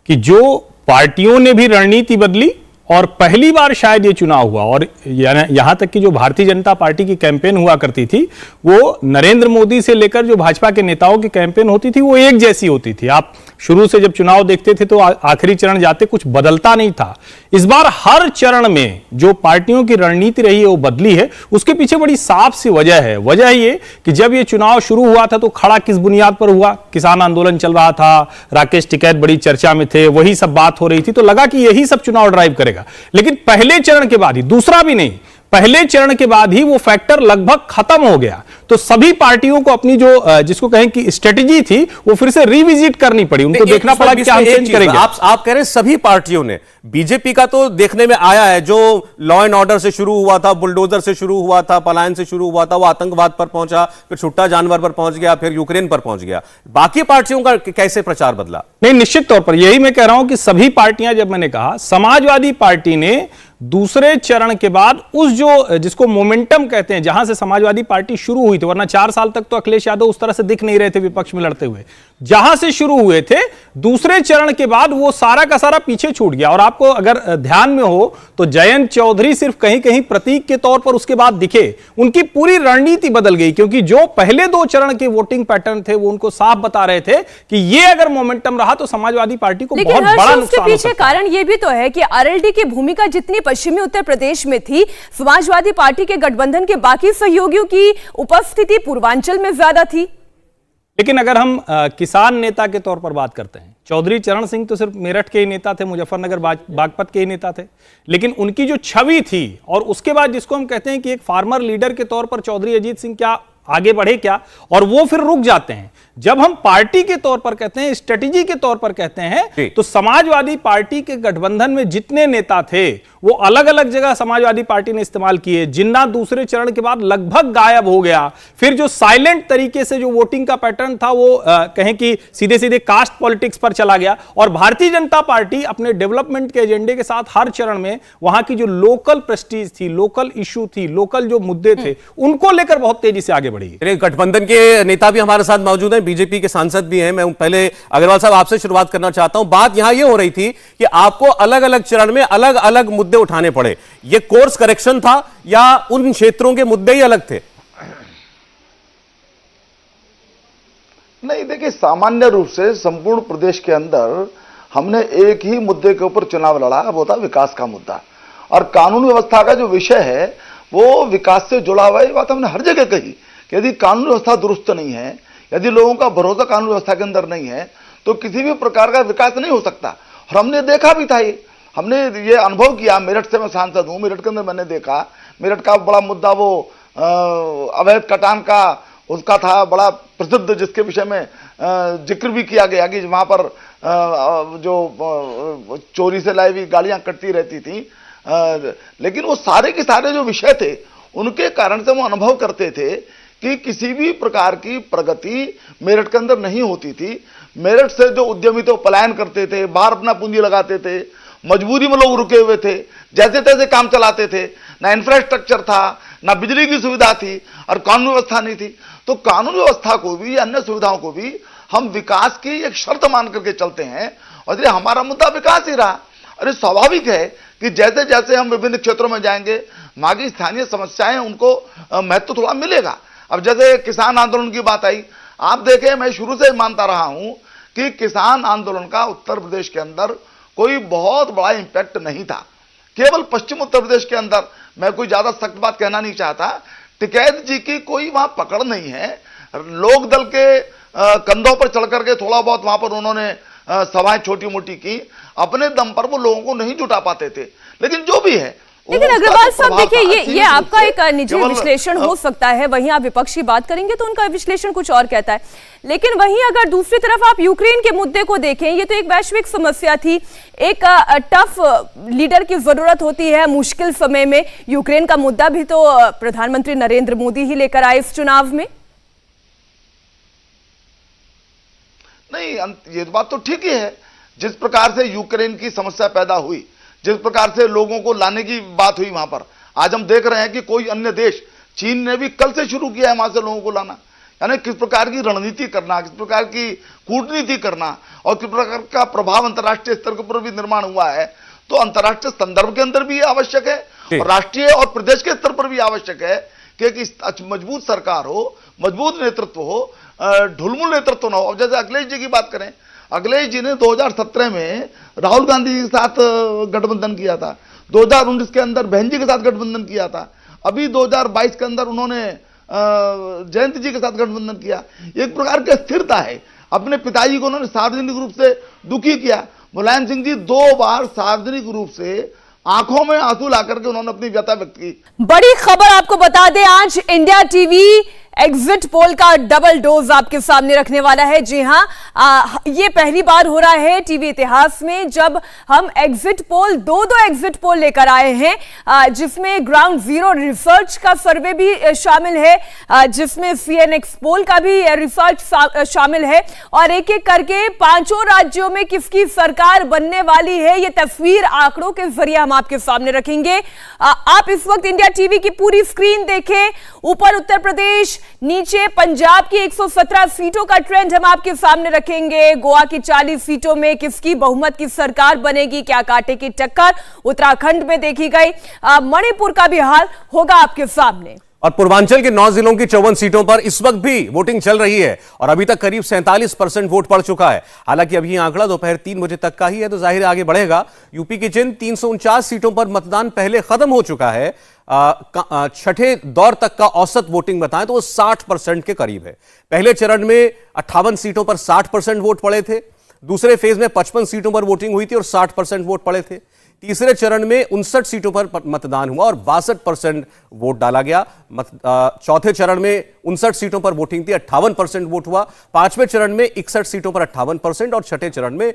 कि जो पार्टियों ने भी रणनीति बदली, और पहली बार शायद ये चुनाव हुआ। और यहां तक कि जो भारतीय जनता पार्टी की कैंपेन हुआ करती थी, वो नरेंद्र मोदी से लेकर जो भाजपा के नेताओं की कैंपेन होती थी वो एक जैसी होती थी। आप शुरू से जब चुनाव देखते थे तो आखिरी चरण जाते कुछ बदलता नहीं था। इस बार हर चरण में जो पार्टियों की रणनीति रही है वो बदली है। उसके पीछे बड़ी साफ सी वजह है। वजह ये कि जब ये चुनाव शुरू हुआ था तो खड़ा किस बुनियाद पर हुआ, किसान आंदोलन चल रहा था, राकेश टिकैत बड़ी चर्चा में थे, वही सब बात हो रही थी, तो लगा कि यही सब चुनाव ड्राइव करेगा। लेकिन पहले चरण के बाद ही, दूसरा भी नहीं, पहले चरण के बाद ही वो फैक्टर लगभग खत्म हो गया। तो सभी पार्टियों को अपनी जो जिसको कहें कि स्ट्रेटेजी थी वो फिर से रिविजिट करनी पड़ी, उनको देखना पड़ा कि क्या हम चेंज करेंगे। आप कह रहे हैं सभी पार्टियों ने, बीजेपी का तो देखने में आया है, जो लॉ एंड ऑर्डर से शुरू हुआ था, बुलडोजर से शुरू हुआ था, पलायन से शुरू हुआ था, वो आतंकवाद पर पहुंचा, फिर छुट्टा जानवर पर पहुंच गया, फिर यूक्रेन पर पहुंच गया। बाकी पार्टियों का कैसे प्रचार बदला? नहीं, निश्चित तौर पर यही मैं कह रहा हूं कि सभी पार्टियां, जब मैंने कहा समाजवादी पार्टी ने दूसरे चरण के बाद उस जो जिसको मोमेंटम कहते हैं, जहां से समाजवादी पार्टी शुरू हुई थी, वरना 4 साल तक तो अखिलेश यादव उस तरह से दिख नहीं रहे थे विपक्ष में लड़ते हुए, जहां से शुरू हुए थे, दूसरे चरण के बाद वो सारा का सारा पीछे छूट गया। और आपको अगर ध्यान में हो तो जयंत चौधरी सिर्फ कहीं कहीं प्रतीक के तौर पर उसके बाद दिखे, उनकी पूरी रणनीति बदल गई, क्योंकि जो पहले 2 चरण के वोटिंग पैटर्न थे वो उनको साफ बता रहे थे कि ये अगर मोमेंटम रहा तो समाजवादी पार्टी को बहुत बड़ा नुकसान हो पीछे कारण ये भी तो है कि आरएलडी की भूमिका जितनी पश्चिमी उत्तर प्रदेश में थी, समाजवादी पार्टी के गठबंधन के बाकी सहयोगियों की उपस्थिति पूर्वांचल में ज्यादा थी। लेकिन अगर हम किसान नेता के तौर पर बात करते हैं, चौधरी चरण सिंह तो सिर्फ मेरठ के ही नेता थे, मुजफ्फरनगर बागपत के ही नेता थे, लेकिन उनकी जो छवि थी और उसके बाद जिसको हम कहते हैं कि एक फार्मर लीडर के तौर पर चौधरी अजीत सिंह क्या आगे बढ़े क्या, और वो फिर रुक जाते हैं। जब हम पार्टी के तौर पर कहते हैं, स्ट्रेटेजी के तौर पर कहते हैं, तो समाजवादी पार्टी के गठबंधन में जितने नेता थे वो अलग अलग जगह समाजवादी पार्टी ने इस्तेमाल किए। जिन्ना दूसरे चरण के बाद लगभग गायब हो गया। फिर जो साइलेंट तरीके से जो वोटिंग का पैटर्न था वो कहें कि सीधे सीधे कास्ट पॉलिटिक्स पर चला गया। और भारतीय जनता पार्टी अपने डेवलपमेंट के एजेंडे के साथ हर चरण में वहां की जो लोकल प्रेस्टीज थी, लोकल इशू थी, लोकल जो मुद्दे थे, उनको लेकर बहुत तेजी से आगे बढ़ी। गठबंधन के नेता भी हमारे साथ मौजूद हैं, बीजेपी के सांसद भी हैं। मैं पहले अग्रवाल साहब आपसे शुरुआत करना चाहता हूं। बात यहां यह हो रही थी कि आपको अलग अलग चरण में अलग अलग मुद्दे उठाने पड़े। यह कोर्स करेक्शन था या उन क्षेत्रों के मुद्दे ही अलग थे? नहीं, देखिए, सामान्य रूप से संपूर्ण प्रदेश के अंदर हमने एक ही मुद्दे के ऊपर चुनाव लड़ा, वो था विकास का मुद्दा। और कानून व्यवस्था का जो विषय है वो विकास से जुड़ा हुआ है। ये बात हमने हर जगह कही कि यदि कानून व्यवस्था दुरुस्त नहीं है, यदि लोगों का भरोसा कानून व्यवस्था के अंदर नहीं है, तो किसी भी प्रकार का विकास नहीं हो सकता। और हमने देखा भी था, हमने ये अनुभव किया। मेरठ से मैं सांसद हूं, मेरठ के अंदर मैंने देखा, मेरठ का बड़ा मुद्दा वो अवैध कटान का उसका था, बड़ा प्रसिद्ध, जिसके विषय में जिक्र भी किया गया कि वहां पर जो चोरी से लाई हुई गाड़ियां कटती रहती थी। लेकिन वो सारे के सारे जो विषय थे, उनके कारण से वो अनुभव करते थे कि किसी भी प्रकार की प्रगति मेरठ के अंदर नहीं होती थी। मेरठ से जो उद्यमी थे वो पलायन करते थे, बाहर अपना पूंजी लगाते थे, मजबूरी में लोग रुके हुए थे, जैसे तैसे काम चलाते थे, ना इंफ्रास्ट्रक्चर था, ना बिजली की सुविधा थी, और कानून व्यवस्था नहीं थी। तो कानून व्यवस्था को भी, अन्य सुविधाओं को भी हम विकास की एक शर्त मान करके चलते हैं, और इसलिए हमारा मुद्दा विकास ही रहा। अरे स्वाभाविक है कि जैसे जैसे हम विभिन्न क्षेत्रों में जाएंगे, वहां की स्थानीय समस्याएं उनको महत्व थोड़ा मिलेगा। अब जैसे किसान आंदोलन की बात आई, आप देखें, मैं शुरू से मानता रहा हूं कि किसान आंदोलन का उत्तर प्रदेश के अंदर कोई बहुत बड़ा इंपैक्ट नहीं था। केवल पश्चिम उत्तर प्रदेश के अंदर, मैं कोई ज्यादा सख्त बात कहना नहीं चाहता, टिकैत जी की कोई वहां पकड़ नहीं है। लोक दल के कंधों पर चढ़ करके थोड़ा बहुत वहां पर उन्होंने सभाएं छोटी मोटी की, अपने दम पर वो लोगों को नहीं जुटा पाते थे। लेकिन जो भी है, लेकिन अग्रवाल साहब देखिए, ये आपका एक निजी विश्लेषण हो सकता है, वहीं आप विपक्ष की बात करेंगे तो उनका विश्लेषण कुछ और कहता है। लेकिन वहीं अगर दूसरी तरफ आप यूक्रेन के मुद्दे को देखें, ये तो एक वैश्विक समस्या थी, एक टफ लीडर की जरूरत होती है मुश्किल समय में। यूक्रेन का मुद्दा भी तो प्रधानमंत्री नरेंद्र मोदी ही लेकर आए इस चुनाव में। नहीं, ये बात तो ठीक ही है। जिस प्रकार से यूक्रेन की समस्या पैदा हुई, जिस प्रकार से लोगों को लाने की बात हुई वहां पर, आज हम देख रहे हैं कि कोई अन्य देश, चीन ने भी कल से शुरू किया है वहां से लोगों को लाना। यानी किस प्रकार की रणनीति करना, किस प्रकार की कूटनीति करना, और किस प्रकार का प्रभाव अंतर्राष्ट्रीय स्तर के ऊपर भी निर्माण हुआ है। तो अंतर्राष्ट्रीय संदर्भ के अंदर भी आवश्यक है, और राष्ट्रीय और प्रदेश के स्तर पर भी आवश्यक है कि एक मजबूत सरकार हो, मजबूत नेतृत्व हो, ढुलमुल नेतृत्व न हो। अब जैसे अखिलेश जी की बात करें, अखिलेश जी ने 2017 में राहुल गांधी के साथ गठबंधन किया था, 2019 के अंदर बहन जी के साथ गठबंधन किया था, अभी 2022 के अंदर उन्होंने जयंत जी के साथ गठबंधन किया। एक प्रकार की स्थिरता है। अपने पिताजी को उन्होंने सार्वजनिक रूप से दुखी किया। मुलायम सिंह जी 2 बार सार्वजनिक रूप से आंखों में आंसू ला करके उन्होंने अपनी व्यथा व्यक्त की। बड़ी खबर आपको बता दें, आज इंडिया टीवी एग्जिट पोल का डबल डोज आपके सामने रखने वाला है। जी हां, ये पहली बार हो रहा है टीवी इतिहास में जब हम एग्जिट पोल दो एग्जिट पोल लेकर आए हैं, जिसमें ग्राउंड जीरो रिसर्च का सर्वे भी शामिल है, जिसमें सीएनएक्स पोल का भी रिसर्च शामिल है, और एक एक करके पांचों राज्यों में किसकी सरकार बनने वाली है ये तस्वीर आंकड़ों के जरिए हम आपके सामने रखेंगे। आप इस वक्त इंडिया टीवी की पूरी स्क्रीन देखें। ऊपर उत्तर प्रदेश, नीचे पंजाब की 117 सीटों का ट्रेंड हम आपके सामने रखेंगे। गोवा की 40 सीटों में किसकी बहुमत की सरकार बनेगी, क्या कांटे की टक्कर उत्तराखंड में देखी गई। मणिपुर का भी हाल होगा आपके सामने। और पूर्वांचल के 9 जिलों की 54 सीटों पर इस वक्त भी वोटिंग चल रही है और अभी तक करीब 47% वोट पड़ चुका है। हालांकि अभी आंकड़ा दोपहर 3 बजे तक का ही है, तो जाहिर आगे बढ़ेगा। यूपी की जिन 349 सीटों पर मतदान पहले खत्म हो चुका है, छठे दौर तक का औसत वोटिंग बताएं तो वो 60% के करीब है। पहले चरण में 58 सीटों पर 60% वोट पड़े थे, दूसरे फेज में 55 सीटों पर वोटिंग हुई थी और 60% वोट पड़े थे, तीसरे चरण में 59 सीटों पर मतदान हुआ और 62% वोट डाला गया। चौथे चरण में 59 सीटों पर वोटिंग थी, 58% वोट हुआ, पांचवें चरण में 61 सीटों पर 58% और छठे चरण में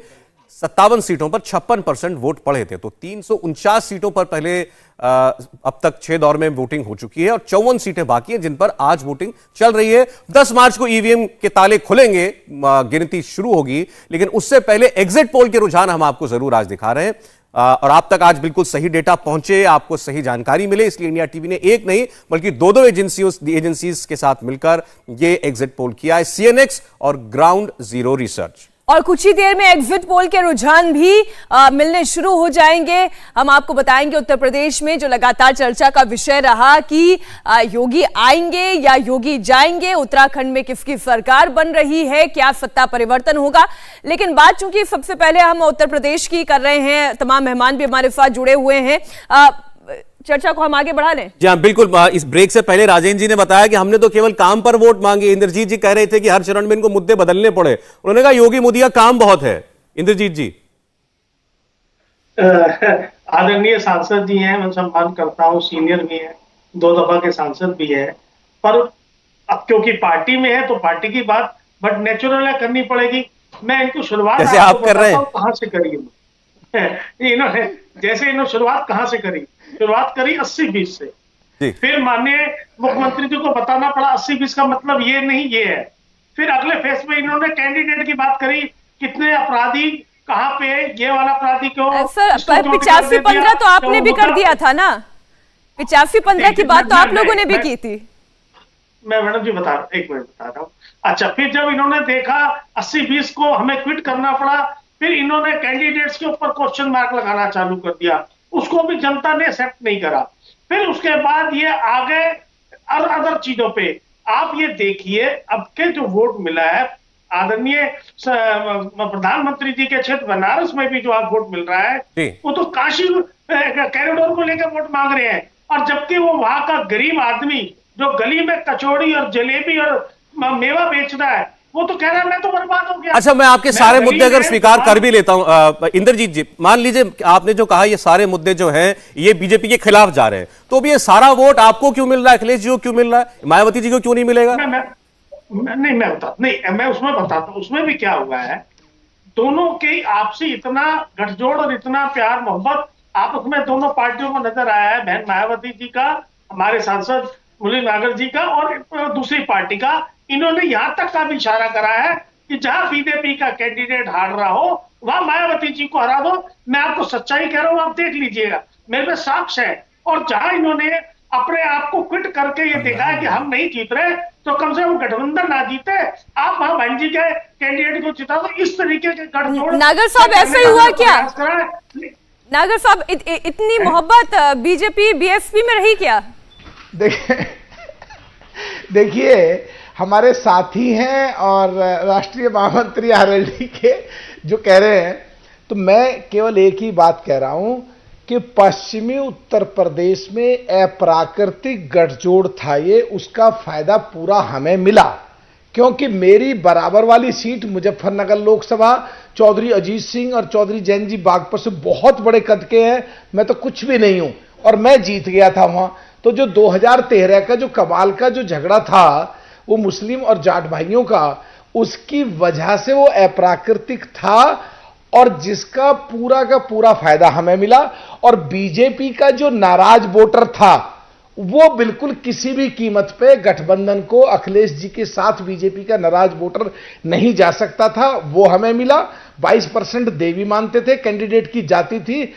57 सीटों पर 56% वोट पड़े थे। तो 349 सीटों पर पहले अब तक 6 दौर में वोटिंग हो चुकी है और 54 सीटें बाकी हैं जिन पर आज वोटिंग चल रही है। 10 मार्च को ईवीएम के ताले खुलेंगे, गिनती शुरू होगी, लेकिन उससे पहले एग्जिट पोल के रुझान हम आपको जरूर आज दिखा रहे हैं और आप तक आज बिल्कुल सही डेटा पहुंचे, आपको सही जानकारी मिले, इसलिए इंडिया टीवी ने एक नहीं बल्कि दो एजेंसीज के साथ मिलकर ये एग्जिट पोल किया है, सीएनएक्स और ग्राउंड जीरो रिसर्च। और कुछ ही देर में एग्जिट पोल के रुझान भी मिलने शुरू हो जाएंगे। हम आपको बताएंगे उत्तर प्रदेश में जो लगातार चर्चा का विषय रहा कि योगी आएंगे या योगी जाएंगे, उत्तराखंड में किसकी सरकार बन रही है, क्या सत्ता परिवर्तन होगा। लेकिन बात चूंकि सबसे पहले हम उत्तर प्रदेश की कर रहे हैं, तमाम मेहमान भी हमारे साथ जुड़े हुए हैं, चर्चा को हम आगे बढ़ा लें। जी हाँ, बिल्कुल। इस ब्रेक से पहले राजेंद्र जी ने बताया कि हमने तो केवल काम पर वोट मांगे। इंद्रजीत जी कह रहे थे कि हर चरण में इनको मुद्दे बदलने पड़े। उन्होंने कहा योगी मोदी का काम बहुत है। इंद्रजीत जी। आदरणीय सांसद जी हैं, मैं सम्मान करता हूं, सीनियर भी हैं, 2 दफा के सांसद भी हैं, पर अब क्योंकि पार्टी में है तो पार्टी की बात बट नेचुरल है करनी पड़ेगी। मैं इनको शुरुआत जैसे आप कर रहे हैं कहां से करी इन्होंने, जैसे इन्होंने शुरुआत कहां से करी, शुरुआत करी 80-20 से। फिर माननीय मुख्यमंत्री जी को बताना पड़ा 80-20 का मतलब ये नहीं ये है। फिर अगले फेज में इन्होंने कैंडिडेट की बात करी, कितने अपराधी कहां पे है, ये वाला अपराधी क्यों। सर 85-15 तो आपने भी कर दिया था ना, 85-15 की बात तो आप लोगों ने भी की थी। मैं मैडम जी बता रहा हूं, 1 मिनट बता रहा हूँ। अच्छा, फिर जब इन्होंने देखा 80-20 को हमें क्विट करना पड़ा, फिर इन्होंने कैंडिडेट्स के ऊपर क्वेश्चन मार्क लगाना चालू कर दिया, उसको भी जनता ने एक्सेप्ट नहीं करा। फिर उसके बाद ये आ गए अदर चीजों पे। आप ये देखिए अब के जो वोट मिला है आदरणीय प्रधानमंत्री जी के क्षेत्र बनारस में भी जो आप वोट मिल रहा है वो तो काशी कॉरिडोर को लेकर वोट मांग रहे हैं, और जबकि वो वहां का गरीब आदमी जो गली में कचौड़ी और जलेबी और मेवा बेच रहा है वो तो कह रहा है मैं तो बर्बाद हो गया। अच्छा, मैं आपके सारे मुद्दे अगर स्वीकार कर भी लेता हूं इंद्रजीत जी, मान लीजिए आपने जो कहा ये सारे मुद्दे जो हैं ये बीजेपी के खिलाफ जा रहे हैं, तो भी ये सारा वोट आपको क्यों मिल रहा है, अखिलेश जी को क्यों मिल रहा है, मायावती जी को क्यों नहीं मिलेगा? मैं उसमें बताता हूं उसमें भी क्या हुआ है। दोनों के आपसी इतना गठजोड़ और इतना प्यार मोहब्बत आपस में दोनों पार्टियों को नजर आया है, बहन मायावती जी का, हमारे सांसद मुरली नागर जी का और दूसरी पार्टी का। इन्होंने यहां तक का भी इशारा करा है कि जहां बीजेपी का कैंडिडेट हार रहा हो वहां मायावती जी को हरा दो। मैं आपको सच्चाई कह रहा हूं, आप देख लीजिएगा, मेरे पे साक्ष्य है। और जहां इन्होंने अपने आप को क्विट करके ये देखा है कि हम नहीं जीत रहे तो कम से कम गठबंधन ना जीते, आप वहां बहन जी के कैंडिडेट को जिता दो। इस तरीके के गठजोड़ नागर साहब ऐसा ही हुआ क्या? नागर साहब इतनी मोहब्बत बीजेपी बीएसपी में रही क्या? देखिए हमारे साथी हैं और राष्ट्रीय महामंत्री आरएलडी के जो कह रहे हैं, तो मैं केवल एक ही बात कह रहा हूं कि पश्चिमी उत्तर प्रदेश में अप्राकृतिक गठजोड़ था ये, उसका फायदा पूरा हमें मिला क्योंकि मेरी बराबर वाली सीट मुजफ्फरनगर लोकसभा चौधरी अजीत सिंह और चौधरी जैन जी बागपत से बहुत बड़े कद के हैं, मैं तो कुछ भी नहीं हूं और मैं जीत गया था वहां। तो जो 2013 का जो कमाल का जो झगड़ा था वो मुस्लिम और जाट भाइयों का, उसकी वजह से वो अप्राकृतिक था और जिसका पूरा का पूरा फायदा हमें मिला। और बीजेपी का जो नाराज वोटर था वो बिल्कुल किसी भी कीमत पे गठबंधन को, अखिलेश जी के साथ बीजेपी का नाराज वोटर नहीं जा सकता था, वो हमें मिला। 22% देवी मानते थे, कैंडिडेट की जाति थी,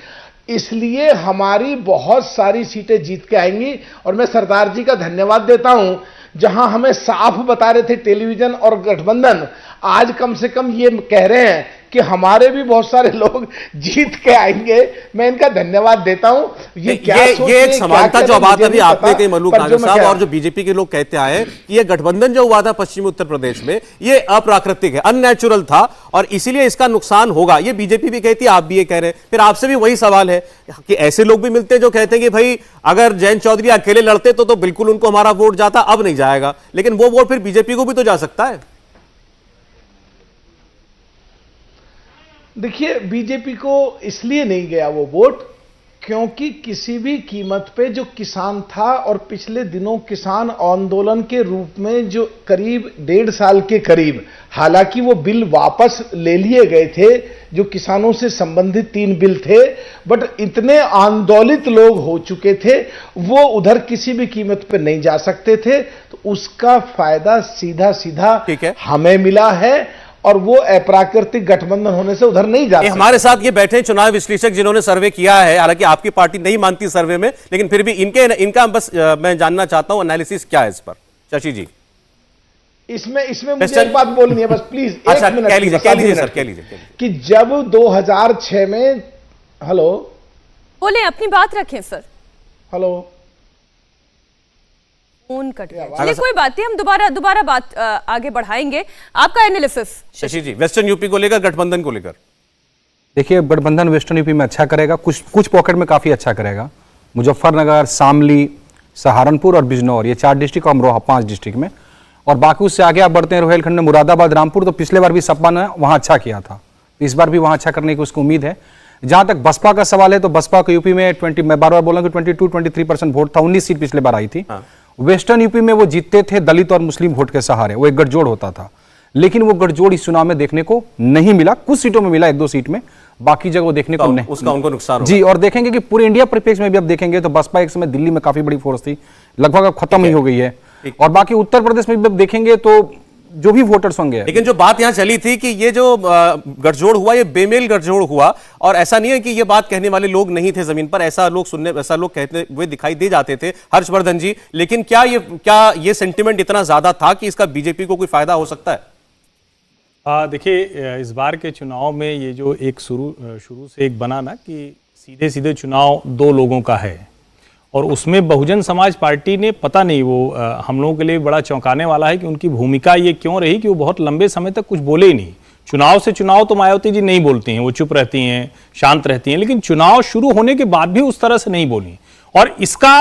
इसलिए हमारी बहुत सारी सीटें जीत के आएंगी। और मैं सरदार जी का धन्यवाद देता हूं, जहां हमें साफ बता रहे थे टेलीविजन और गठबंधन, आज कम से कम ये कह रहे हैं कि हमारे भी बहुत सारे लोग जीत के आएंगे। मैं इनका धन्यवाद देता हूं। ये एक समानता जो बात अभी आपने कही मल्लुक नागर साहब और जो बीजेपी के लोग कहते आए हैं कि ये गठबंधन जो हुआ था पश्चिमी उत्तर प्रदेश में, ये अप्राकृतिक है, अननेचुरल था और इसीलिए इसका नुकसान होगा, ये बीजेपी भी कहती है, आप भी ये कह रहे हैं। फिर आपसे भी वही सवाल है कि ऐसे लोग भी मिलते हैं जो कहते हैं कि भाई अगर जयंत चौधरी अकेले लड़ते तो बिल्कुल उनको हमारा वोट जाता, अब नहीं जाएगा, लेकिन वो वोट फिर बीजेपी को भी तो जा सकता है। देखिए, बीजेपी को इसलिए नहीं गया वो वोट क्योंकि किसी भी कीमत पे जो किसान था और पिछले दिनों किसान आंदोलन के रूप में जो करीब 1.5 साल के करीब, हालांकि वो बिल वापस ले लिए गए थे जो किसानों से संबंधित 3 बिल थे, बट इतने आंदोलित लोग हो चुके थे वो उधर किसी भी कीमत पे नहीं जा सकते थे, तो उसका फायदा सीधा सीधा हमें मिला है और वो अप्राकृतिक गठबंधन होने से उधर नहीं जाते। हमारे साथ ये बैठे चुनाव विश्लेषक जिन्होंने सर्वे किया है, हालांकि आपकी पार्टी नहीं मानती सर्वे में, लेकिन फिर भी इनका बस मैं जानना चाहता हूं एनालिसिस क्या है इस पर। शशि जी, इसमें मुझे एक बात बोलनी है बस, प्लीज। अच्छा, कह लीजिए सर, कह लीजिए कि जब 2006 में, हेलो बोले, अपनी बात रखें सर। हेलो, फोन कट गया, चलिए कोई बात नहीं, हम दोबारा बात आगे बढ़ाएंगे। आपका एनालिसिस शशि जी, वेस्टर्न यूपी को लेकर, गठबंधन को लेकर। देखिए, गठबंधन वेस्टर्न यूपी में अच्छा करेगा, कुछ पॉकेट में काफी अच्छा करेगा। मुजफ्फरनगर, शामली, सहारनपुर और बिजनौर, ये 4 डिस्ट्रिक्ट, अमरोहा 5 डिस्ट्रिक्ट में, और बाकी उससे आगे आप बढ़ते हैं रोहेलखंड में मुरादाबाद, रामपुर, तो पिछले बार भी सपा ने वहां अच्छा किया था, इस बार भी वहां अच्छा करने की उसको उम्मीद है। जहां तक बसपा का सवाल है तो बसपा को यूपी में 20, मैं बार बार बोला कि 22-23% वोट था, 19 सीट पिछले बार आई थी। वेस्टर्न यूपी में वो जीतते थे दलित और मुस्लिम वोट के सहारे, वो एक गठजोड़ होता था, लेकिन वो गठजोड़ इस चुनाव में देखने को नहीं मिला। कुछ सीटों में मिला, 1-2 सीट में, बाकी जगह देखने को नहीं, उसका उनको नुकसान जी। और देखेंगे कि पूरे इंडिया परिप्रेक्ष्य में भी अब देखेंगे तो बसपा एक समय दिल्ली में काफी बड़ी फोर्स थी, लगभग अब खत्म ही हो गई है, और बाकी उत्तर प्रदेश में भी अब देखेंगे तो जो भी वोटर्स होंगे। लेकिन जो बात यहां चली थी कि ये जो गठजोड़ हुआ, ये बेमेल गठजोड़ हुआ, और ऐसा नहीं है कि ये बात कहने वाले लोग नहीं थे जमीन पर, ऐसा लोग कहते हुए दिखाई दे जाते थे, हर्षवर्धन जी, लेकिन क्या ये सेंटिमेंट इतना ज्यादा था कि इसका बीजेपी को कोई फायदा हो सकता है? देखिए, इस बार के चुनाव में ये जो एक शुरू से एक बना ना कि सीधे सीधे चुनाव 2 लोगों का है, और उसमें बहुजन समाज पार्टी ने, पता नहीं वो हम लोगों के लिए बड़ा चौंकाने वाला है कि उनकी भूमिका ये क्यों रही कि वो बहुत लंबे समय तक कुछ बोले ही नहीं। चुनाव से चुनाव तो मायावती जी नहीं बोलती हैं, वो चुप रहती हैं, शांत रहती हैं, लेकिन चुनाव शुरू होने के बाद भी उस तरह से नहीं बोली। और इसका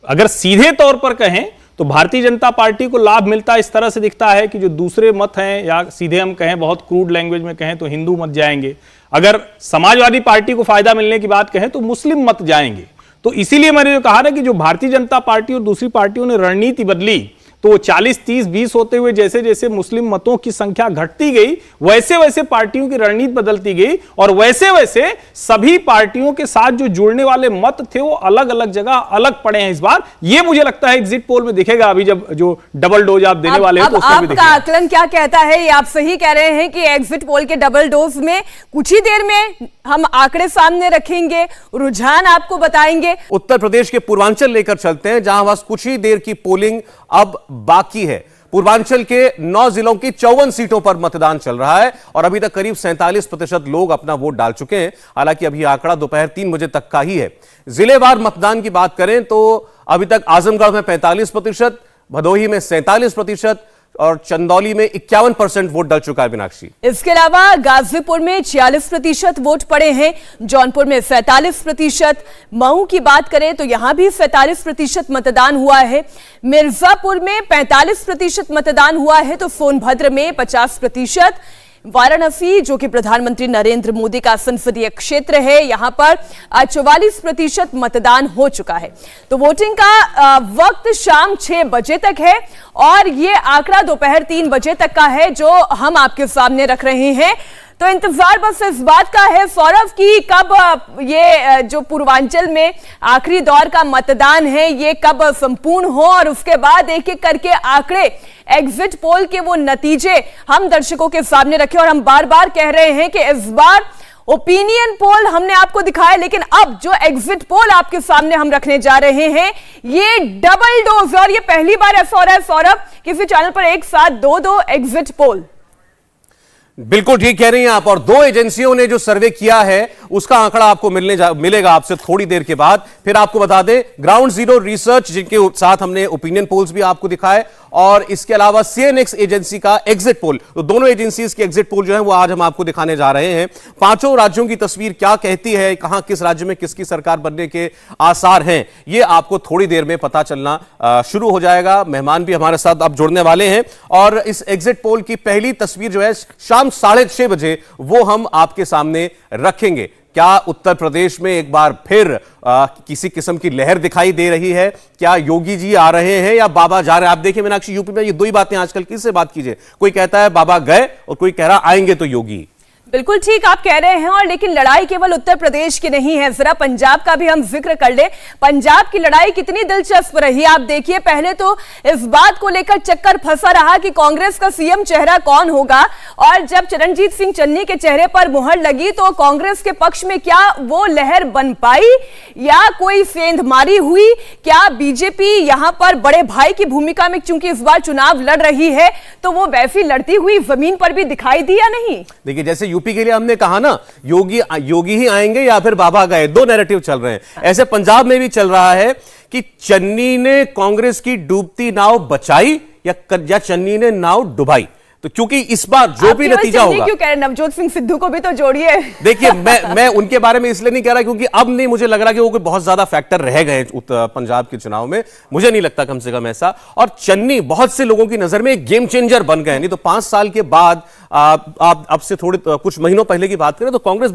अगर सीधे तौर पर कहें तो भारतीय जनता पार्टी को लाभ मिलता इस तरह से दिखता है कि जो दूसरे मत हैं, या सीधे हम कहें बहुत क्रूड लैंग्वेज में कहें तो हिंदू मत जाएंगे, अगर समाजवादी पार्टी को फायदा मिलने की बात कहें तो मुस्लिम मत जाएंगे। तो इसीलिए मैंने जो कहा ना कि जो भारतीय जनता पार्टी और दूसरी पार्टियों ने रणनीति बदली, तो वो 40, 30, 20 होते हुए जैसे जैसे मुस्लिम मतों की संख्या घटती गई, वैसे वैसे पार्टियों की रणनीति बदलती गई, और वैसे वैसे सभी पार्टियों के साथ जो जुड़ने वाले मत थे वो अलग अलग जगह अलग पड़े हैं इस बार। ये मुझे लगता है एग्जिट पोल में दिखेगा, अभी जब जो डबल डोज आप देने वाले हैं तो उसमें भी दिखेगा। आपका आकलन क्या कहता है? ये आप सही कह रहे हैं कि एग्जिट पोल के डबल डोज में कुछ ही देर में हम आंकड़े सामने रखेंगे, रुझान आपको बताएंगे। उत्तर प्रदेश के पूर्वांचल लेकर चलते हैं, जहां बस कुछ ही देर की पोलिंग अब बाकी है। पूर्वांचल के 9 जिलों की 54 सीटों पर मतदान चल रहा है और अभी तक करीब 47% लोग अपना वोट डाल चुके हैं। हालांकि अभी आंकड़ा दोपहर 3 बजे तक का ही है। जिलेवार मतदान की बात करें तो अभी तक आजमगढ़ में 45%, भदोही में 47%, और चंदौली में 51% वोट डल चुका है मीनाक्षी। इसके अलावा गाजीपुर में 46% वोट पड़े हैं, जौनपुर में 47%, मऊ की बात करें तो यहां भी 47% मतदान हुआ है, मिर्जापुर में 45% मतदान हुआ है, तो सोनभद्र में 50%, वाराणसी जो कि प्रधानमंत्री नरेंद्र मोदी का संसदीय क्षेत्र है, यहां पर 44% मतदान हो चुका है। तो वोटिंग का वक्त शाम 6 बजे तक है और ये आंकड़ा दोपहर 3 बजे तक का है जो हम आपके सामने रख रहे हैं। तो इंतजार बस इस बात का है सौरभ की कब ये जो पूर्वांचल में आखिरी दौर का मतदान है ये कब संपूर्ण हो और उसके बाद एक एक करके आंकड़े एग्जिट पोल के वो नतीजे हम दर्शकों के सामने रखे। और हम बार बार कह रहे हैं कि इस बार ओपिनियन पोल हमने आपको दिखाया, लेकिन अब जो एग्जिट पोल आपके सामने हम रखने जा रहे हैं ये डबल डोज, और ये पहली बार ऐसा हो रहा है सौरभ किसी चैनल पर एक साथ दो एग्जिट पोल। बिल्कुल ठीक कह रही हैं आप, और 2 एजेंसियों ने जो सर्वे किया है उसका आंकड़ा आपको मिलेगा आपसे थोड़ी देर के बाद। फिर आपको बता दें ग्राउंड जीरो रिसर्च जिनके साथ हमने ओपिनियन पोल्स भी आपको दिखाए, और इसके अलावा सीएनएक्स एजेंसी का एग्जिट पोल, तो दोनों एजेंसीज के एग्जिट पोल जो है वो आज हम आपको दिखाने जा रहे हैं। 5 राज्यों की तस्वीर क्या कहती है, कहां किस राज्य में किसकी सरकार बनने के आसार हैं, ये आपको थोड़ी देर में पता चलना शुरू हो जाएगा। मेहमान भी हमारे साथ अब जुड़ने वाले हैं और इस एग्जिट पोल की पहली तस्वीर जो है शाम 6:30 बजे वो हम आपके सामने रखेंगे। क्या उत्तर प्रदेश में एक बार फिर किसी किस्म की लहर दिखाई दे रही है? क्या योगी जी आ रहे हैं या बाबा जा रहे हैं? आप देखिए मीनाक्षी, यूपी में ये 2 ही बातें आजकल, किससे बात कीजिए, कोई कहता है बाबा गए और कोई कह रहा आएंगे तो योगी। बिल्कुल ठीक आप कह रहे हैं, और लेकिन लड़ाई केवल उत्तर प्रदेश की नहीं है, जरा पंजाब का भी हम जिक्र कर ले। पंजाब की लड़ाई कितनी दिलचस्प रही आप देखिए। पहले तो इस बात को लेकर चक्कर फंसा रहा कि कांग्रेस का सीएम चेहरा कौन होगा, और जब चरणजीत सिंह चन्नी के चेहरे पर मुहर लगी तो कांग्रेस के पक्ष में क्या वो लहर बन पाई या कोई सेंधमारी हुई? क्या बीजेपी यहां पर बड़े भाई की भूमिका में चूंकि इस बार चुनाव लड़ रही है तो वो वैसी लड़ती हुई जमीन पर भी दिखाई दी या नहीं? देखिए जैसे यूपी के लिए हमने कहा ना योगी ही आएंगे या फिर बाबा गए, 2 नैरेटिव चल रहे हैं। ऐसे पंजाब में भी चल रहा है कि चन्नी ने कांग्रेस की डूबती नाव बचाई या चन्नी ने नाव डुबाई। तो क्योंकि इस बार जो भी नतीजा होगा, क्यों कह रहे हैं? नवजोत सिंह सिद्धू को भी तो जोड़िए। देखिए मैं उनके बारे में इसलिए नहीं कह रहा क्योंकि अब नहीं मुझे लग रहा कि वो कोई बहुत ज्यादा फैक्टर रह गए पंजाब के चुनाव में, मुझे नहीं लगता कम से कम ऐसा। और चन्नी बहुत से लोगों की नजर में एक गेम चेंजर बन गए। नहीं तो 5 साल के बाद आप अब से थोड़े कुछ महीनों पहले की बात करें तो कांग्रेस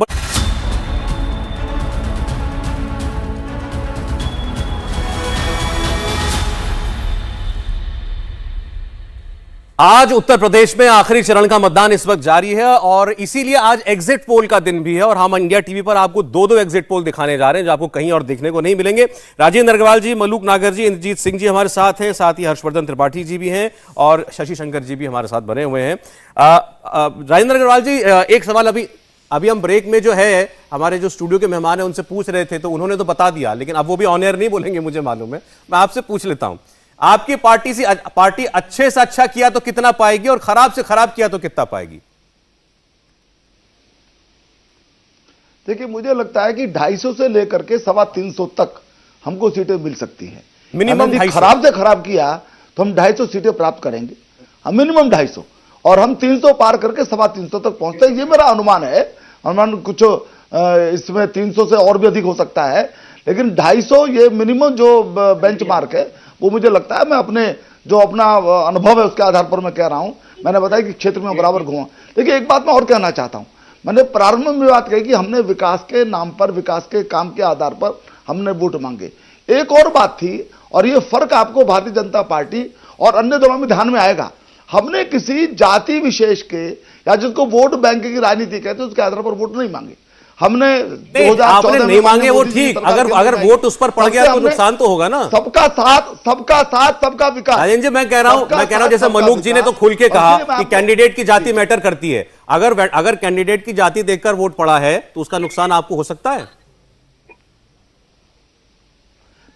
आज उत्तर प्रदेश में आखिरी चरण का मतदान इस वक्त जारी है और इसीलिए आज एग्जिट पोल का दिन भी है और हम इंडिया टीवी पर आपको 2 एग्जिट पोल दिखाने जा रहे हैं जो आपको कहीं और देखने को नहीं मिलेंगे। राजेंद्र अग्रवाल जी, मलूक नागर जी, इंद्रजीत सिंह जी हमारे साथ हैं, साथ ही हर्षवर्धन त्रिपाठी जी भी हैं और शशि शंकर जी भी हमारे साथ बने हुए हैं। राजेंद्र अग्रवाल जी, एक सवाल अभी हम ब्रेक में जो है हमारे जो स्टूडियो के मेहमान हैं उनसे पूछ रहे थे तो उन्होंने तो बता दिया, लेकिन अब वो भी ऑन एयर नहीं बोलेंगे मुझे मालूम है, मैं आपसे पूछ लेता हूं। आपकी पार्टी अच्छे से अच्छा किया तो कितना पाएगी और खराब से खराब किया तो कितना पाएगी? देखिए मुझे लगता है कि 250 से लेकर के 350 तक हमको सीटें मिल सकती हैं। मिनिमम 250। खराब से खराब किया तो हम 250 सीटें प्राप्त करेंगे, हम मिनिमम 250, और हम 300 पार करके 350 तक पहुंचते हैं, ये मेरा अनुमान है। अनुमान कुछ इसमें 300 से और भी अधिक हो सकता है, लेकिन 250 ये मिनिमम जो बेंचमार्क है वो मुझे लगता है। मैं अपना अनुभव है उसके आधार पर मैं कह रहा हूं। मैंने बताया कि क्षेत्र में बराबर घुमा। देखिए एक बात मैं और कहना चाहता हूं, मैंने प्रारंभ में बात कही कि हमने विकास के नाम पर, विकास के काम के आधार पर हमने वोट मांगे। एक और बात थी, और ये फर्क आपको भारतीय जनता पार्टी और अन्य दलों में ध्यान में आएगा, हमने किसी जाति विशेष के या जिसको वोट बैंक की राजनीति कहते हैं उसके आधार पर वोट नहीं मांगे। हमने 2014 नहीं मांगे वो ठीक, अगर वोट उस पर पड़ गया तो नुकसान तो होगा ना। सबका साथ सबका विकास। राजेंद्र जी मैं कह रहा हूं जैसे मलूक जी ने तो खुल के कहा कि कैंडिडेट की जाति मैटर करती है। अगर कैंडिडेट की जाति देखकर वोट पड़ा है तो उसका नुकसान आपको हो सकता है?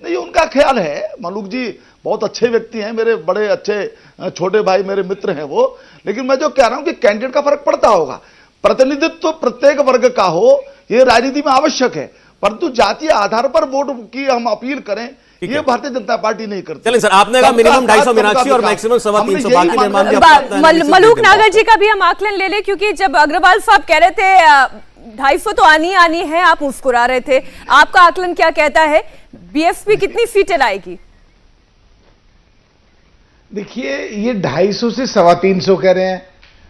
नहीं, उनका ख्याल है। मलूक जी बहुत अच्छे व्यक्ति हैं, मेरे बड़े अच्छे छोटे भाई, मेरे मित्र हैं वो। लेकिन मैं जो कह रहा हूं कि कैंडिडेट का फर्क पड़ता होगा। प्रतिनिधित्व तो प्रत्येक वर्ग का हो, ये राजनीति में आवश्यक है, परंतु जातीय आधार पर वोट की हम अपील करें, ये भारतीय जनता पार्टी नहीं करती। चलिए सर, आपने कहा मिनिमम 250 मीनाक्षी और मैक्सिमम 325, बाकी निर्माण भी मलूक नागर जी का भी हम आकलन ले लें, क्योंकि जब अग्रवाल साहब कह रहे थे 250 तो आनी है, आप मुस्कुरा रहे थे। आपका आकलन क्या कहता है, बीएसपी कितनी सीटें लाएगी? देखिए, ये 250 से 325 कह रहे हैं,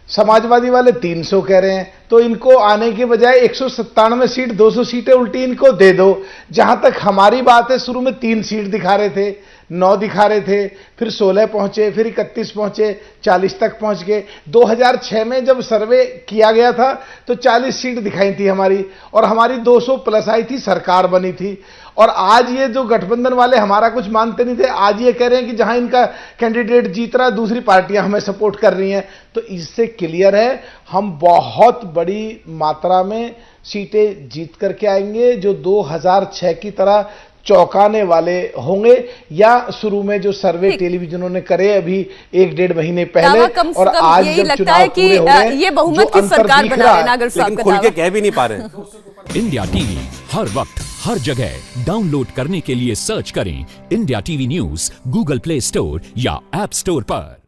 समाजवादी वाले 300 कह रहे हैं, तो इनको आने के बजाय 197 सीट, 200 सीटें उल्टी इनको दे दो। जहां तक हमारी बात है, शुरू में 3 सीट दिखा रहे थे, 9 दिखा रहे थे, फिर 16 पहुंचे, फिर 31 पहुंचे, 40 तक पहुंच गए। 2006 में जब सर्वे किया गया था तो 40 सीट दिखाई थी हमारी, और हमारी 200 प्लस आई थी, सरकार बनी थी। और आज ये जो गठबंधन वाले हमारा कुछ मानते नहीं थे, आज ये कह रहे हैं कि जहां इनका कैंडिडेट जीत रहा, दूसरी पार्टियां हमें सपोर्ट कर रही हैं। तो इससे क्लियर है, हम बहुत बड़ी मात्रा में सीटें जीत करके आएंगे, जो 2006 की तरह चौंकाने वाले होंगे, या शुरू में जो सर्वे टेलीविजनों ने करे अभी 1-1.5 महीने पहले, और आज जब चुनाव पूरे हो गए, ये बहुमत की सरकार बना रहे नागर साहब, लेकिन खुल के कह भी नहीं पा रहे। इंडिया टीवी हर वक्त हर जगह डाउनलोड करने के लिए सर्च करें India TV news Google play store या ऐप स्टोर पर।